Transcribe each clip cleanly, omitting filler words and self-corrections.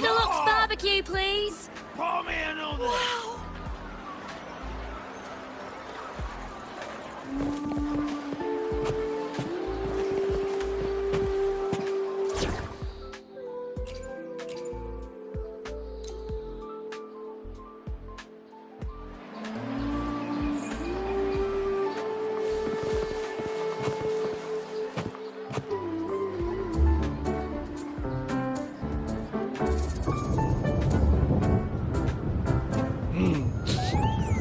deluxe barbecue, please. Pour me another. Wow.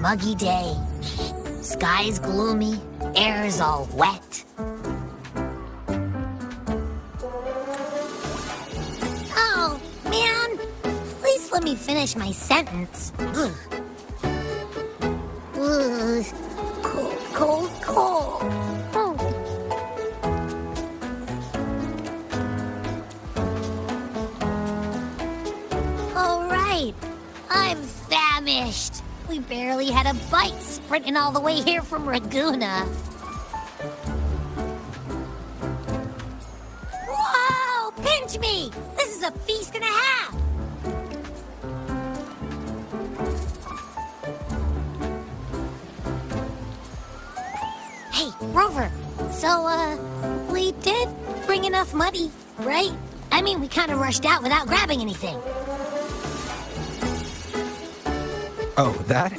Muggy day. Sky's gloomy, air's all wet. Oh, man! Please let me finish my sentence. Ugh. Ugh. Cold, cold, cold. Oh. All right. I'm famished. We barely had a bite sprinting all the way here from Laguna. Whoa! Pinch me! This is a feast and a half! Hey, Rover. So, we did bring enough money, right? I mean, we kind of rushed out without grabbing anything. Oh, that?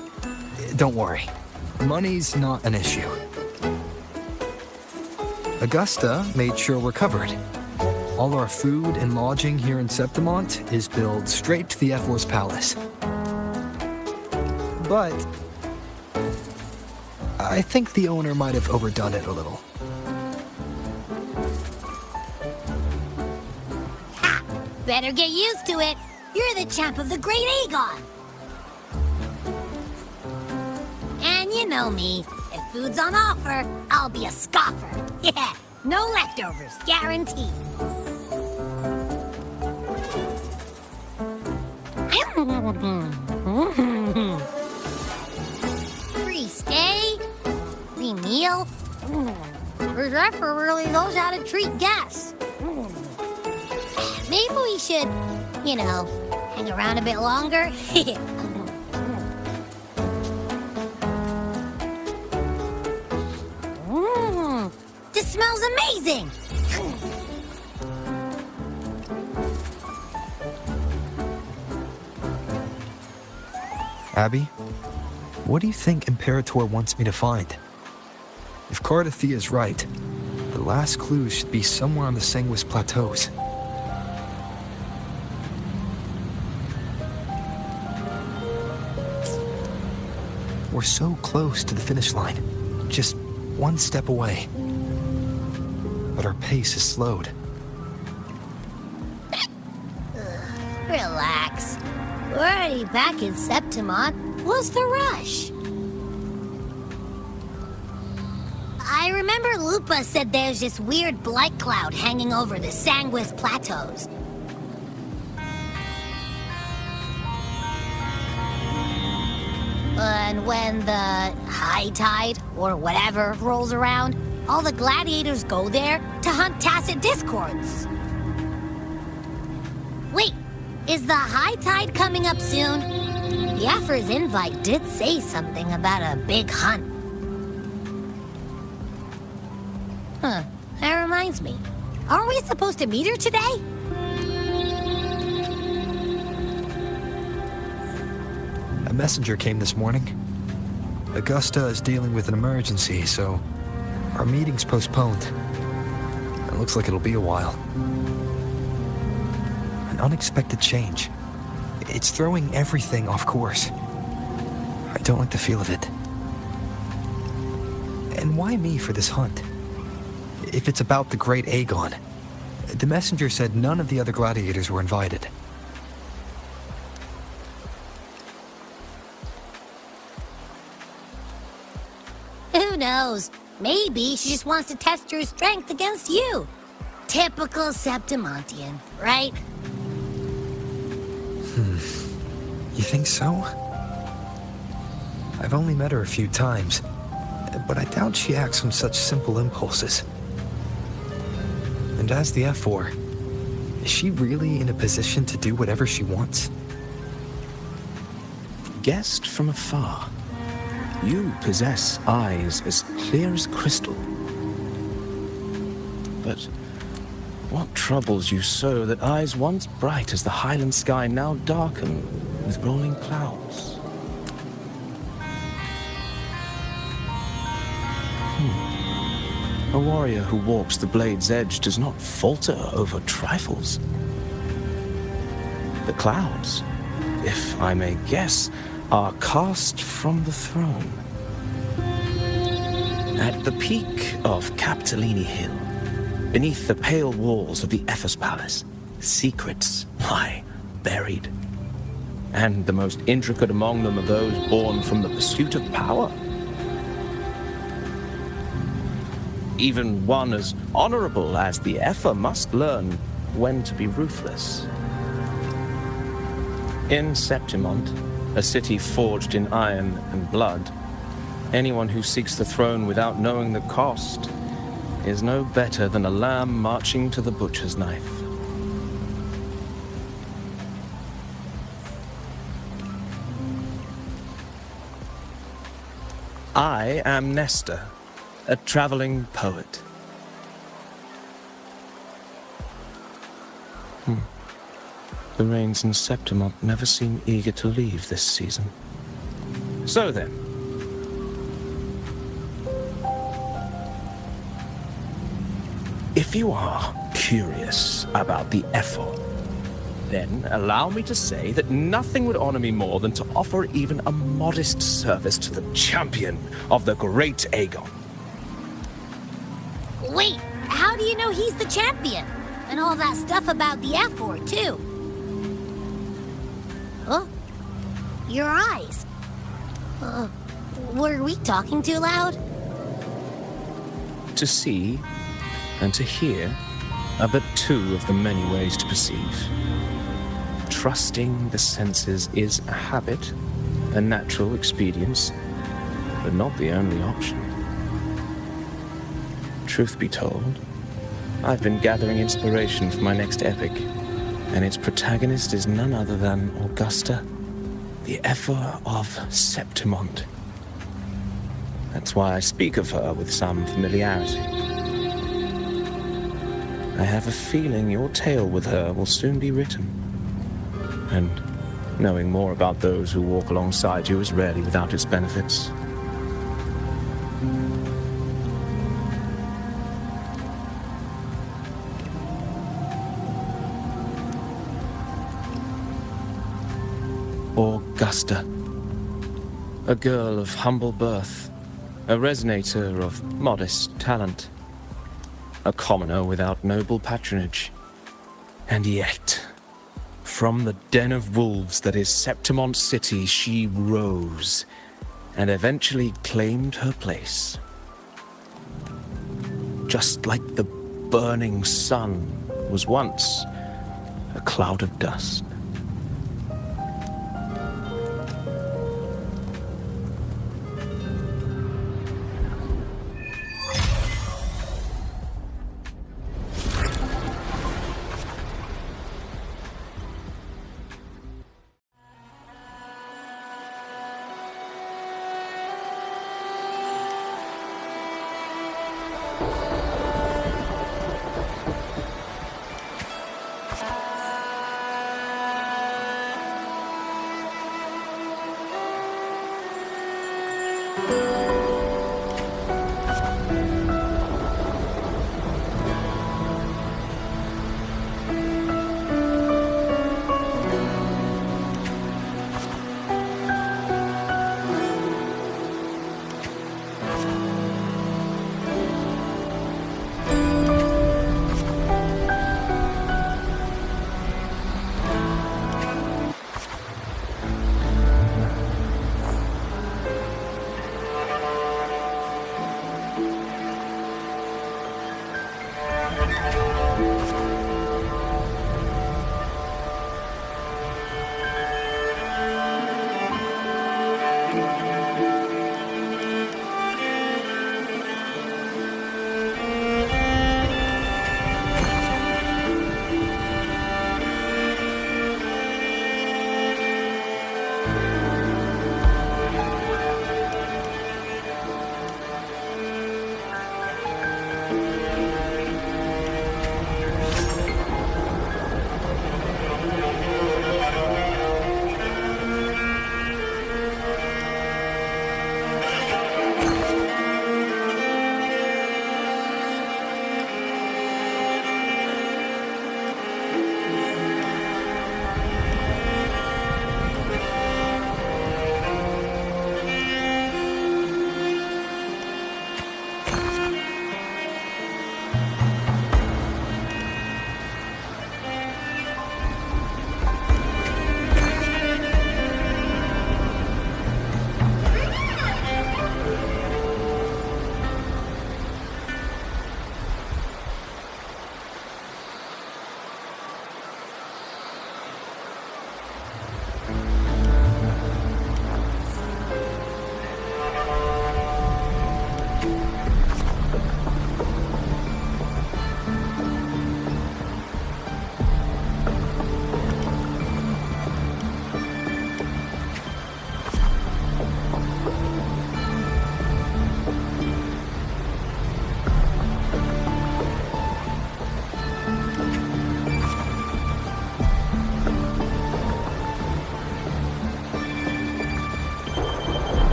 Don't worry. Money's not an issue. Augusta made sure we're covered. All our food and lodging here in Septimont is billed straight to the F4's palace. But I think the owner might have overdone it a little. Ha! Better get used to it. You're the champ of the Great Aegon. And you know me, if food's on offer, I'll be a scoffer. Yeah, no leftovers, guaranteed. Free stay, free meal. The Zephyr really knows how to treat guests. Maybe we should, hang around a bit longer. This smells amazing! Abby, what do you think Imperator wants me to find? If Cardathia is right, the last clues should be somewhere on the Sanguis Plateaus. We're so close to the finish line, just one step away. But our pace is slowed. Relax. We're already back in Septimont. What's the rush? I remember Lupa said there's this weird blight cloud hanging over the Sanguis Plateaus. And when the high tide, or whatever, rolls around, all the gladiators go there to hunt tacit discords. Wait, is the high tide coming up soon? The Afra's invite did say something about a big hunt. Huh, that reminds me. Aren't we supposed to meet her today? A messenger came this morning. Augusta is dealing with an emergency, so our meeting's postponed. It looks like it'll be a while. An unexpected change. It's throwing everything off course. I don't like the feel of it. And why me for this hunt? If it's about the Great Aegon, the messenger said none of the other gladiators were invited. Who knows? Maybe she just wants to test her strength against you. Typical Septimontian, right? You think so? I've only met her a few times, but I doubt she acts on such simple impulses. And as the F4, Is she really in a position to do whatever she wants? Guessed from afar, you possess eyes as clear as crystal. But what troubles you so that eyes once bright as the highland sky now darken with rolling clouds? A warrior who walks the blade's edge does not falter over trifles. The clouds, if I may guess, are cast from the throne. At the peak of Capitolini Hill, beneath the pale walls of the Ephes Palace, secrets lie buried. And the most intricate among them are those born from the pursuit of power. Even one as honorable as the Epher must learn when to be ruthless. In Septimont, a city forged in iron and blood, anyone who seeks the throne without knowing the cost is no better than a lamb marching to the butcher's knife. I am Nestor, a traveling poet. The rains in Septimont never seem eager to leave this season. So then, if you are curious about the Epher, then allow me to say that nothing would honor me more than to offer even a modest service to the champion of the great Aegon. Wait, how do you know he's the champion? And all that stuff about the F-word, too? Huh? Your eyes. Were we talking too loud? To see and to hear are but two of the many ways to perceive. Trusting the senses is a habit, a natural expedience, but not the only option. Truth be told, I've been gathering inspiration for my next epic, and its protagonist is none other than Augusta, the Epher of Septimont. That's why I speak of her with some familiarity. I have a feeling your tale with her will soon be written, and knowing more about those who walk alongside you is rarely without its benefits. Augusta, a girl of humble birth, a resonator of modest talent, a commoner without noble patronage, and yet, from the den of wolves that is Septimont City, she rose and eventually claimed her place. Just like the burning sun was once a cloud of dust.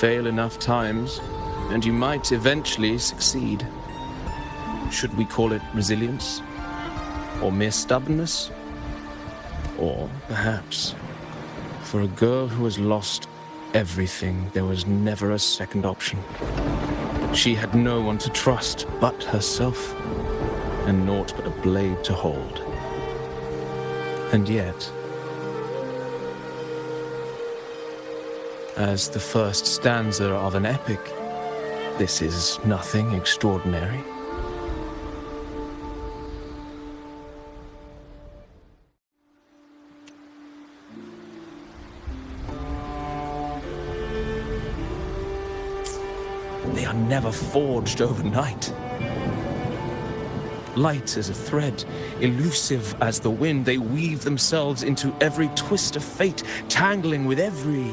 Fail enough times, and you might eventually succeed. Should we call it resilience? Or mere stubbornness? Or perhaps, for a girl who has lost everything, there was never a second option. She had no one to trust but herself, and naught but a blade to hold. And yet, as the first stanza of an epic, this is nothing extraordinary. They are never forged overnight. Light as a thread, elusive as the wind, they weave themselves into every twist of fate, tangling with every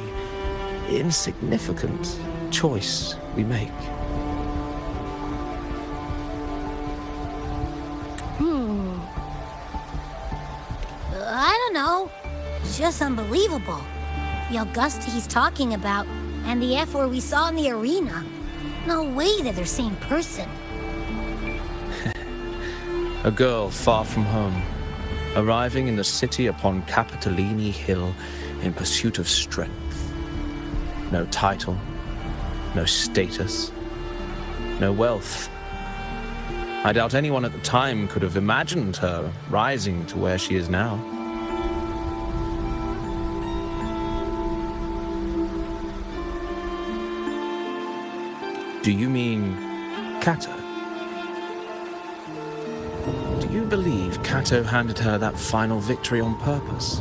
insignificant choice we make. I don't know. It's just unbelievable. The Augusta he's talking about, and the F-word we saw in the arena. No way they're the same person. A girl far from home, arriving in the city upon Capitolini Hill in pursuit of strength. No title, no status, no wealth. I doubt anyone at the time could have imagined her rising to where she is now. Do you mean Kato? Do you believe Kato handed her that final victory on purpose,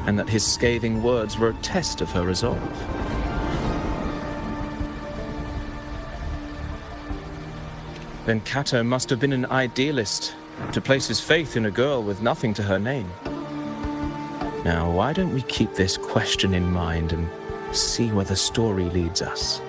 and that his scathing words were a test of her resolve? Then Kato must have been an idealist, to place his faith in a girl with nothing to her name. Now, why don't we keep this question in mind and see where the story leads us?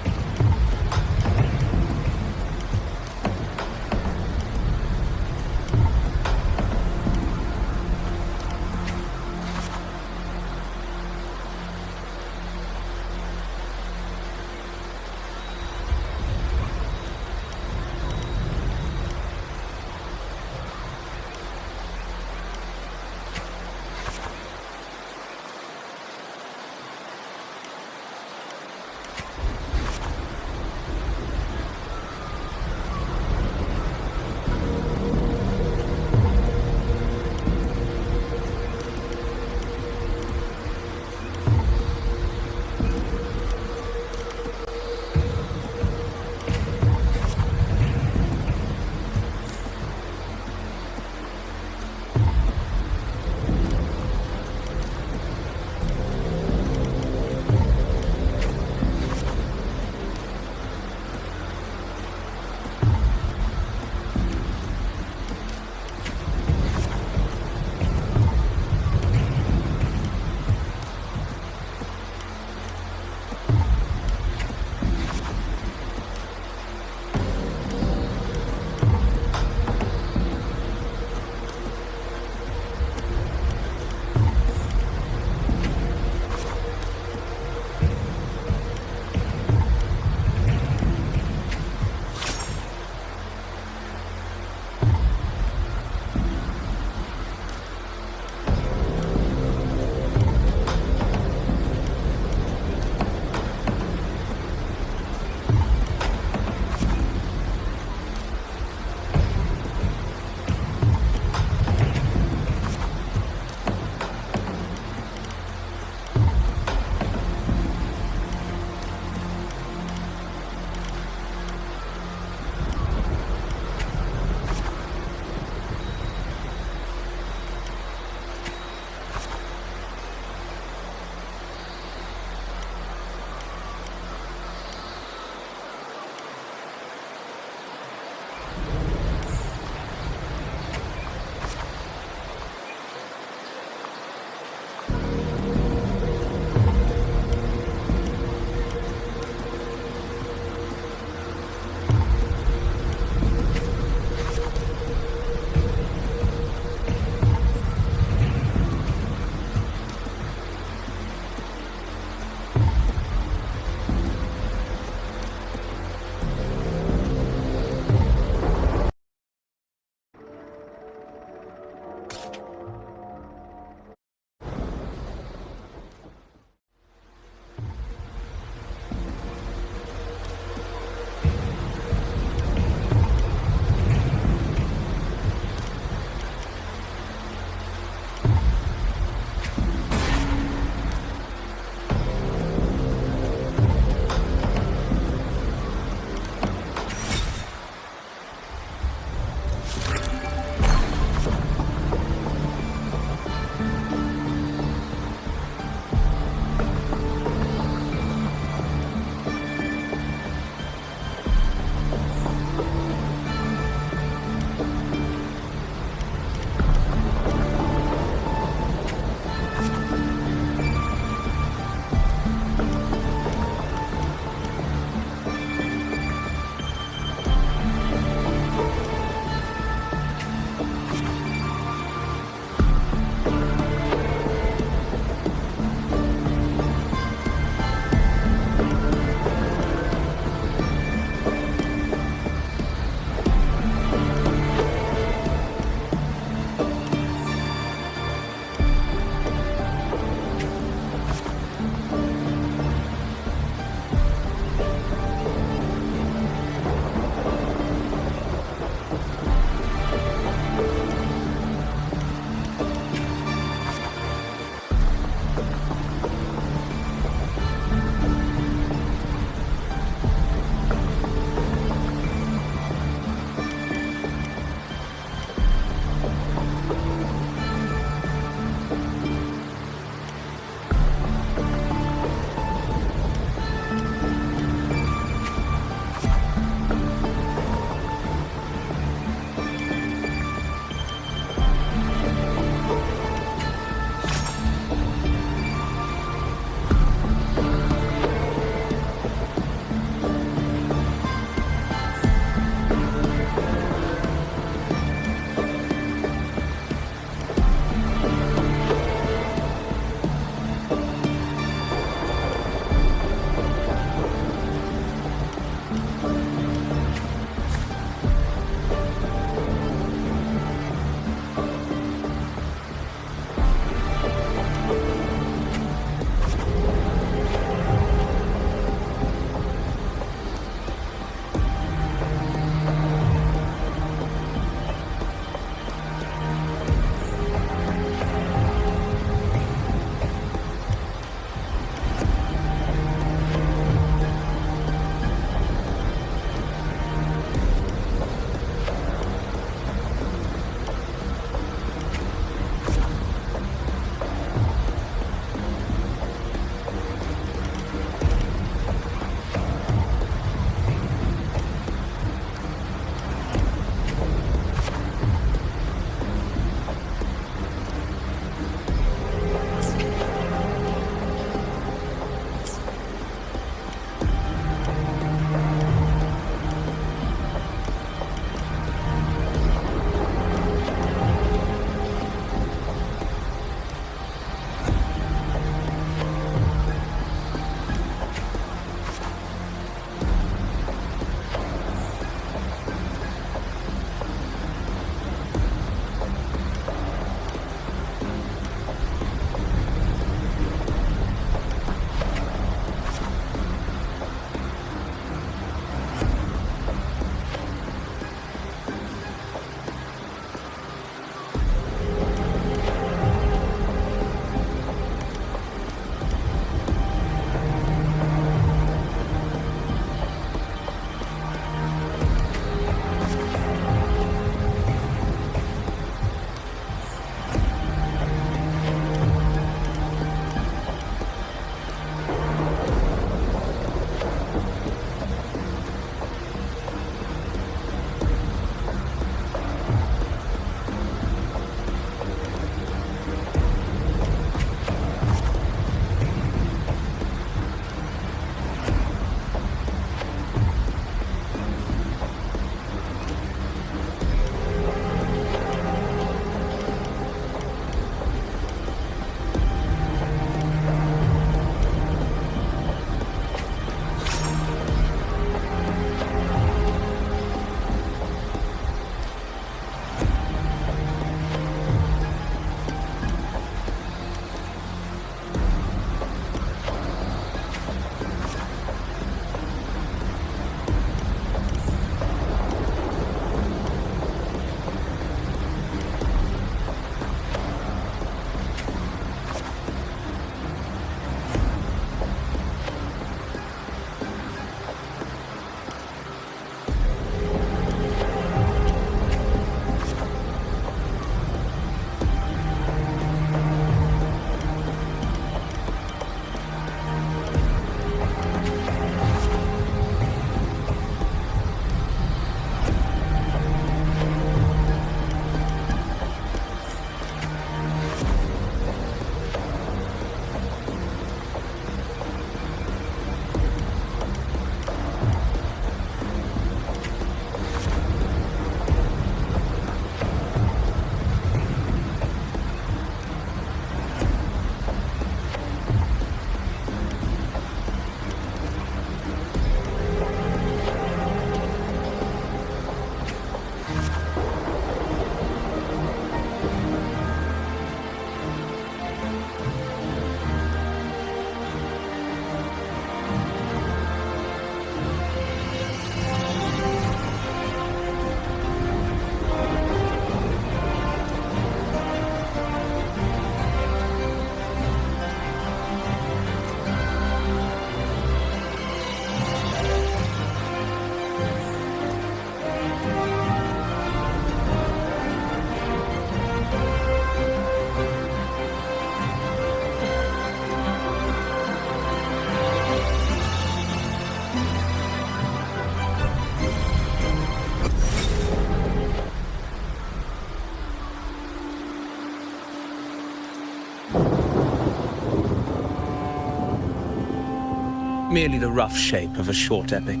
merely the rough shape of a short epic.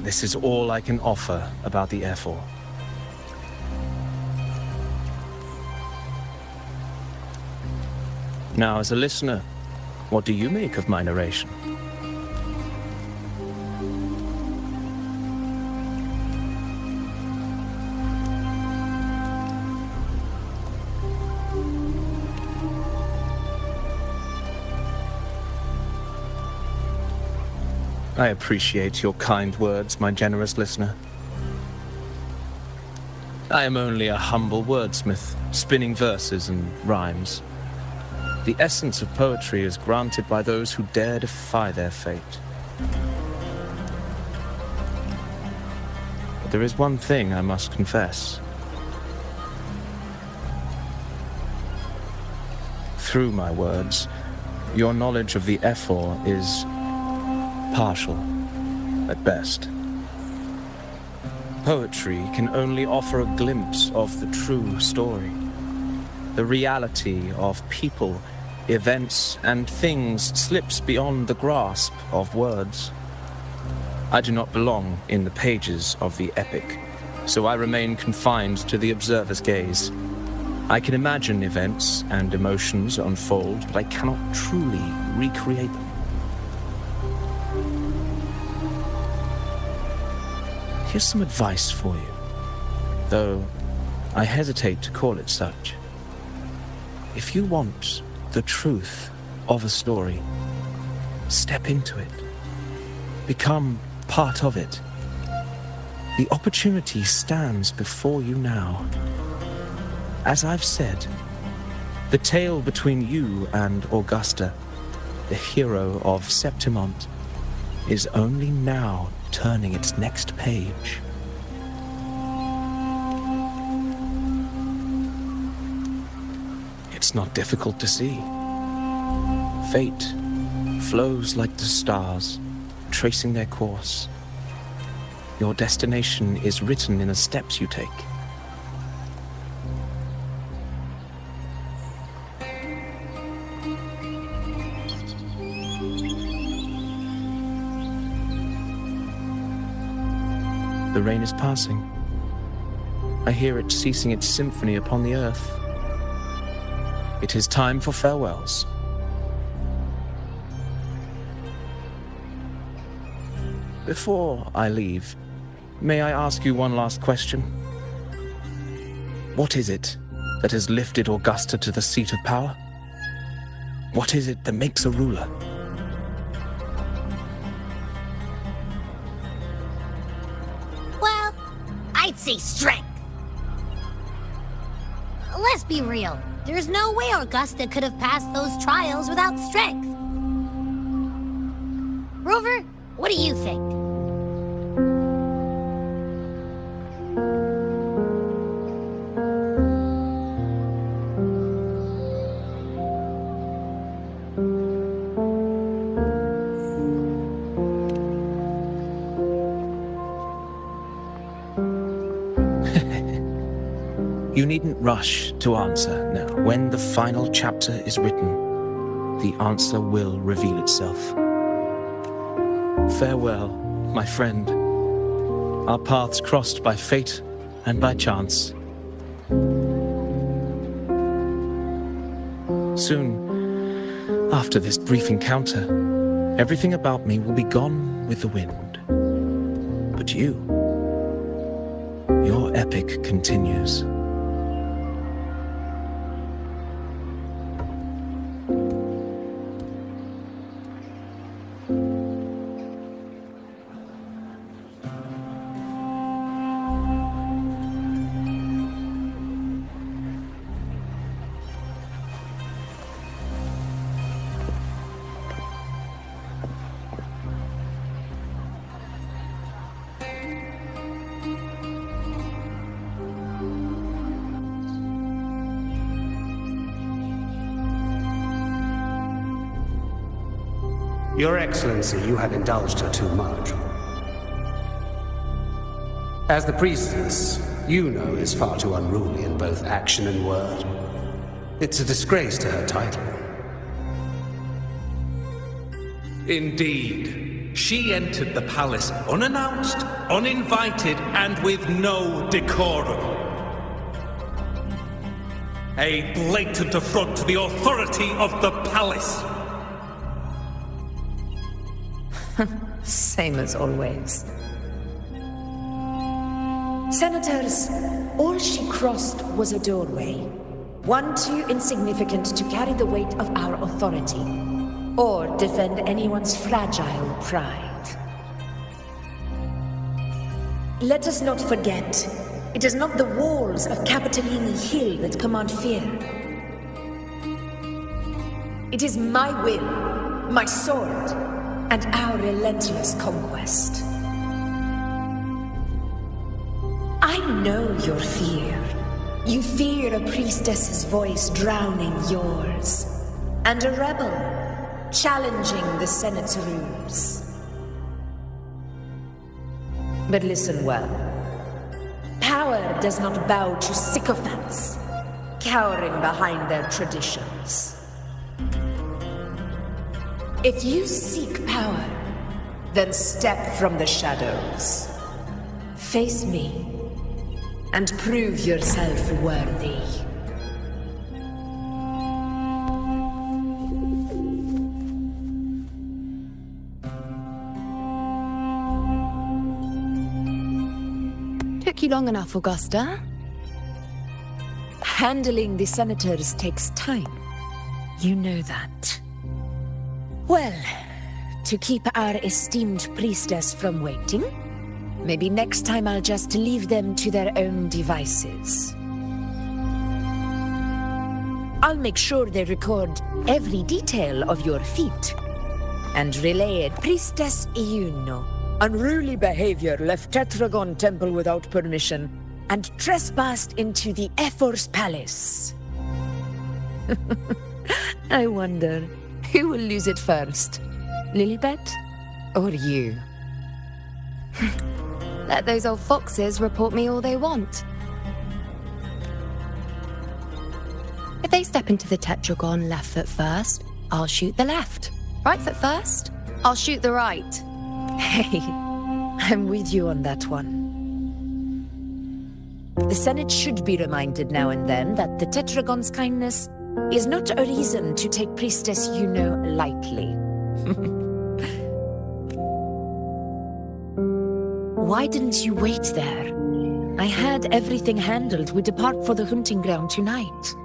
This is all I can offer about the Ephor. Now, as a listener, what do you make of my narration? I appreciate your kind words, my generous listener. I am only a humble wordsmith, spinning verses and rhymes. The essence of poetry is granted by those who dare defy their fate. But there is one thing I must confess. Through my words, your knowledge of the Ephor is partial, at best. Poetry can only offer a glimpse of the true story, the reality of people, events, and things slips beyond the grasp of words. I do not belong in the pages of the epic, so I remain confined to the observer's gaze. I can imagine events and emotions unfold, but I cannot truly recreate them. Here's some advice for you, though I hesitate to call it such. If you want the truth of a story, step into it. Become part of it. The opportunity stands before you now. As I've said, the tale between you and Augusta, the hero of Septimont, is only now turning its next page. It's not difficult to see. Fate flows like the stars, tracing their course. Your destination is written in the steps you take. The rain is passing. I hear it ceasing its symphony upon the earth. It is time for farewells. Before I leave, may I ask you one last question? What is it that has lifted Augusta to the seat of power? What is it that makes a ruler? Well, I'd say strength. Let's be real. There's no way Augusta could have passed those trials without strength. Rover, what do you think? You needn't rush to answer now. When the final chapter is written, the answer will reveal itself. Farewell, my friend. Our paths crossed by fate and by chance. Soon, after this brief encounter, everything about me will be gone with the wind. But you, your epic continues. Your Excellency, you have indulged her too much. As the priestess, you know is far too unruly in both action and word. It's a disgrace to her title. Indeed. She entered the palace unannounced, uninvited, and with no decorum. A blatant affront to the authority of the palace. Same as always. Senators, all she crossed was a doorway. One too insignificant to carry the weight of our authority, or defend anyone's fragile pride. Let us not forget, it is not the walls of Capitolini Hill that command fear. It is my will, my sword, and our relentless conquest. I know your fear. You fear a priestess's voice drowning yours, and a rebel challenging the Senate's rules. But listen well. Power does not bow to sycophants, cowering behind their traditions. If you seek power, then step from the shadows. Face me, and prove yourself worthy. Took you long enough, Augusta. Handling the senators takes time. You know that. Well, to keep our esteemed priestess from waiting, maybe next time I'll just leave them to their own devices. I'll make sure they record every detail of your feat and relay it. Priestess Iuno, unruly behavior, left Tetragon Temple without permission and trespassed into the Ephor's palace. I wonder, who will lose it first? Lilibet or you? Let those old foxes report me all they want. If they step into the tetragon left foot first, I'll shoot the left. Right foot first, I'll shoot the right. Hey, I'm with you on that one. The Senate should be reminded now and then that the Tetragon's kindness is not a reason to take Priestess Yuno lightly. Why didn't you wait there? I had everything handled. We depart for the hunting ground tonight.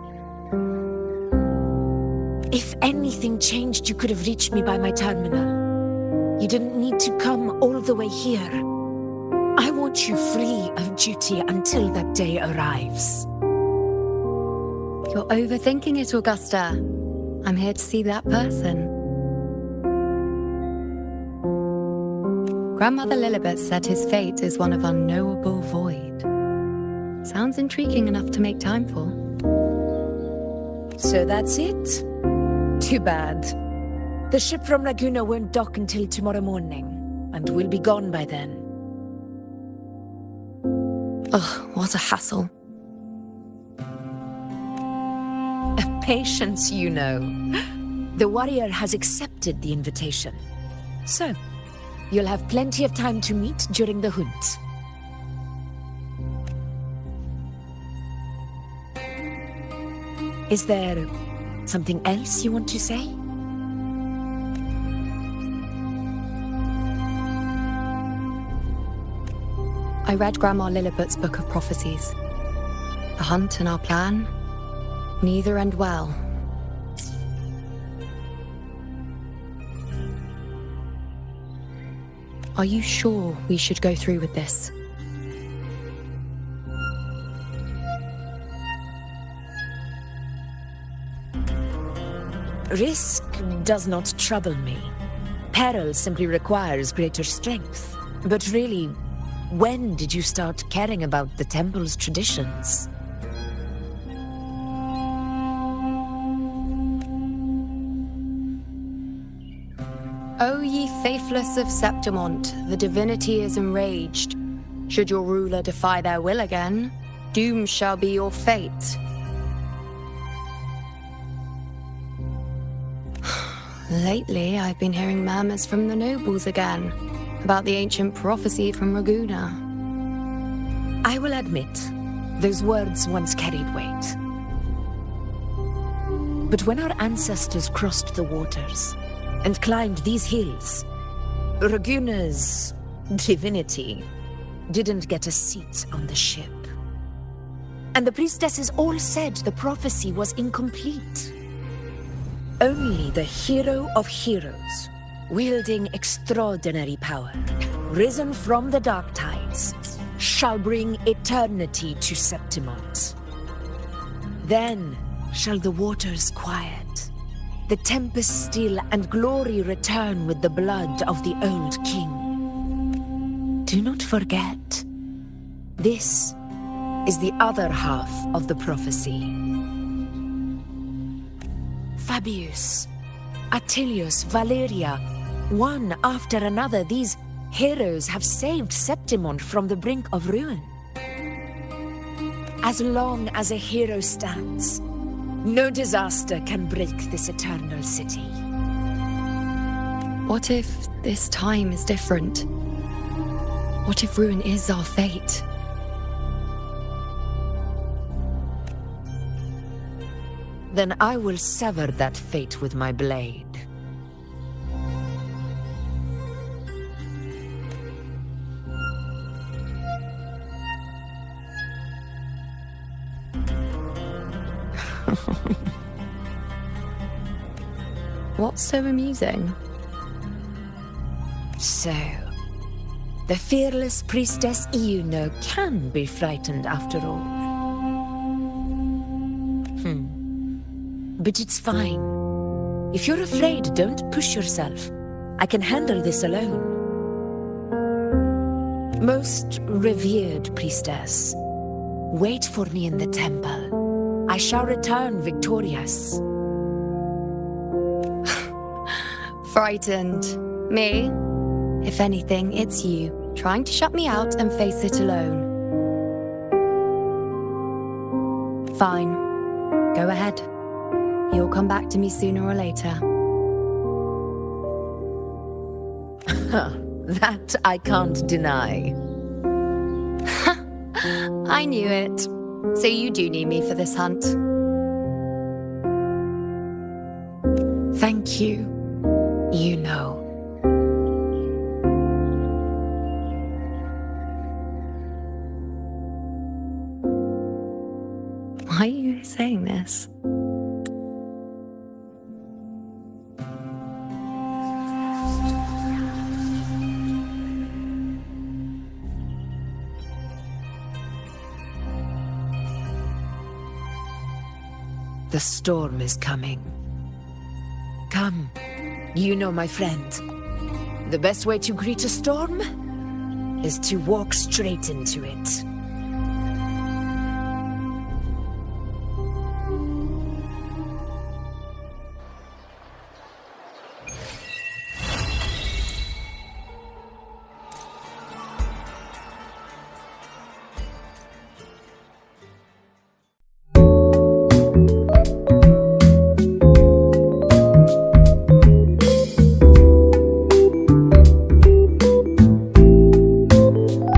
If anything changed, you could have reached me by my terminal. You didn't need to come all the way here. I want you free of duty until that day arrives. You're overthinking it, Augusta. I'm here to see that person. Grandmother Lilibet said his fate is one of unknowable void. Sounds intriguing enough to make time for. So that's it? Too bad. The ship from Laguna won't dock until tomorrow morning, and we'll be gone by then. Ugh, what a hassle. Patience, you know. The warrior has accepted the invitation. So, you'll have plenty of time to meet during the hunt. Is there something else you want to say? I read Grandma Lilibet's book of prophecies. The hunt and our plan, neither end well. Are you sure we should go through with this? Risk does not trouble me. Peril simply requires greater strength. But really, when did you start caring about the temple's traditions? O ye faithless of Septimont, the divinity is enraged. Should your ruler defy their will again, doom shall be your fate. Lately, I've been hearing murmurs from the nobles again about the ancient prophecy from Raguna. I will admit, those words once carried weight. But when our ancestors crossed the waters and climbed these hills, Raguna's divinity didn't get a seat on the ship. And the priestesses all said the prophecy was incomplete. Only the hero of heroes, wielding extraordinary power, risen from the dark tides, shall bring eternity to Septimont. Then shall the waters quiet, the tempest still, and glory return with the blood of the old king. Do not forget, this is the other half of the prophecy. Fabius, Attilius, Valeria, one after another, these heroes have saved Septimont from the brink of ruin. As long as a hero stands, no disaster can break this eternal city. What if this time is different? What if ruin is our fate? Then I will sever that fate with my blade. What's so amusing? So, the fearless priestess Iuno can be frightened after all. But it's fine. If you're afraid, don't push yourself. I can handle this alone. Most revered priestess, wait for me in the temple. I shall return victorious. Frightened. Me? If anything, it's you, trying to shut me out and face it alone. Fine. Go ahead. You'll come back to me sooner or later. That I can't deny. I knew it. So you do need me for this hunt. Thank you. You know. Why are you saying this? The storm is coming. Come, you know my friend. The best way to greet a storm is to walk straight into it.